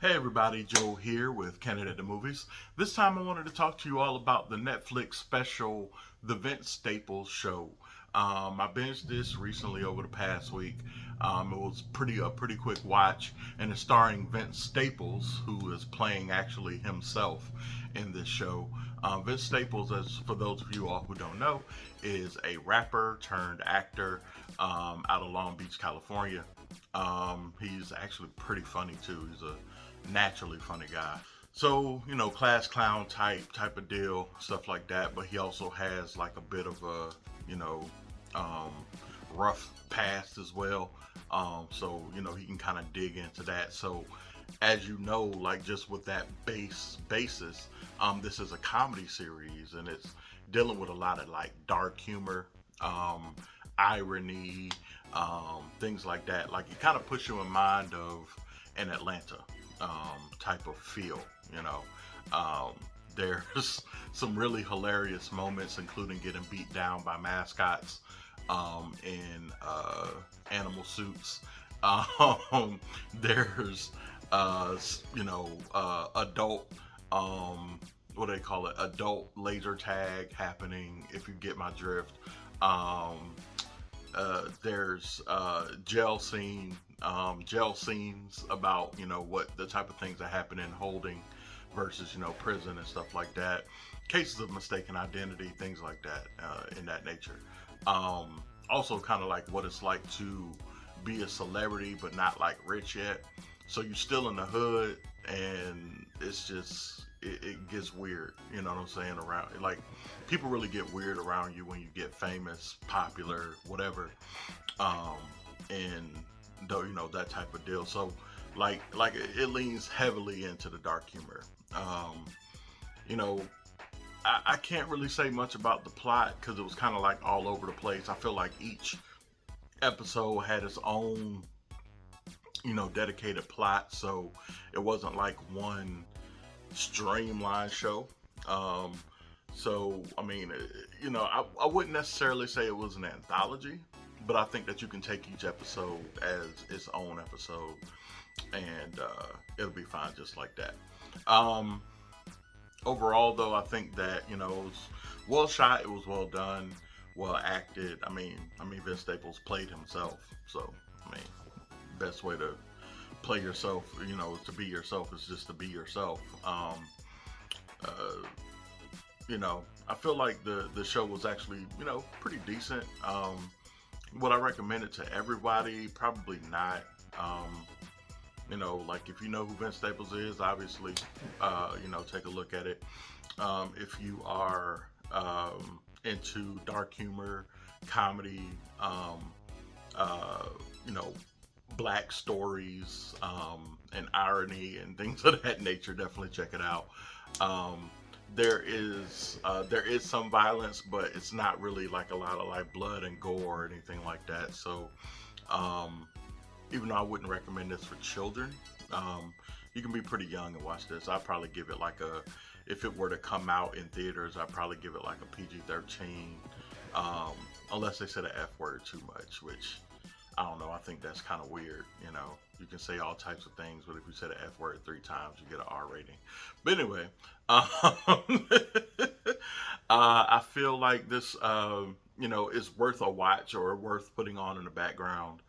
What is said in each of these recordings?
Hey everybody, Joe here with Candid at the Movies. This time I wanted to talk to you all about the Netflix special, The Vince Staples Show. I binged this recently over the past week. It was a pretty quick watch, and it's starring Vince Staples, who is playing actually himself in this show. Vince Staples, as for those of you all who don't know, is a rapper turned actor out of Long Beach, California. He's actually pretty funny too. He's a naturally funny guy. So, class clown type of deal, stuff like that. But he also has like a bit of a, you know, um, rough past as well. So he can kind of dig into that. So, as you know, like just with that basis, this is a comedy series, and it's dealing with a lot of like dark humor, irony, things like that. Like it kind of puts you in mind of an Atlanta type of feel. You know, um, there's some really hilarious moments, including getting beat down by mascots in animal suits. There's adult what do they call it? Adult laser tag happening. If you get my drift. There's jail scenes about what the type of things that happen in holding versus prison and stuff like that. Cases of mistaken identity, things like that, in that nature. Also, kind of like what it's like to be a celebrity but not like rich yet. So you're still in the hood, and it's just it gets weird. You know what I'm saying? Around like people really get weird around you when you get famous, popular, whatever, and though that type of deal. So like it leans heavily into the dark humor. You know, I can't really say much about the plot because it was kind of like all over the place. I feel like each episode had its own dedicated plot, so it wasn't like one streamlined show. Um, so I mean, I wouldn't necessarily say it was an anthology, but I think that you can take each episode as its own episode, and it'll be fine just like that. Um, Overall, though, I think that it was well shot, it was well done, well acted. I mean, Vince Staples played himself, so I mean, best way to play yourself, to be yourself is just to be yourself. Uh, I feel like the show was actually pretty decent. Would I recommend it to everybody? Probably not. Like if you know who Vince Staples is, obviously, take a look at it. If you are into dark humor, comedy, uh, you know, black stories, and irony and things of that nature, definitely check it out. Um, there is some violence, but it's not really like a lot of like blood and gore or anything like that. So um, even though I wouldn't recommend this for children, um, you can be pretty young and watch this. I'd probably give it like a, if it were to come out in theaters, I'd probably give it like a PG-13, um, unless they said an F word too much, which I don't know. I think that's kind of weird. You can say all types of things, but if you said an F word 3 times, you get an R rating. But anyway, I feel like this, is worth a watch or worth putting on in the background.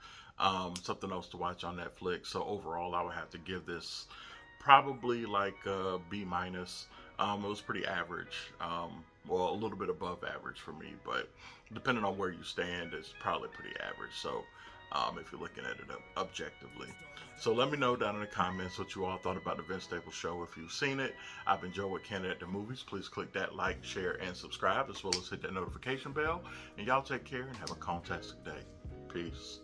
Something else to watch on Netflix. So overall, I would have to give this probably like a B minus. It was pretty average. Well, a little bit above average for me, but depending on where you stand, it's probably pretty average. So, if you're looking at it objectively. So let me know down in the comments what you all thought about the Vince Staples show. If you've seen it, I've been Joe with Candid at the Movies. Please click that like, share, and subscribe, as well as hit that notification bell. And y'all take care and have a fantastic day. Peace.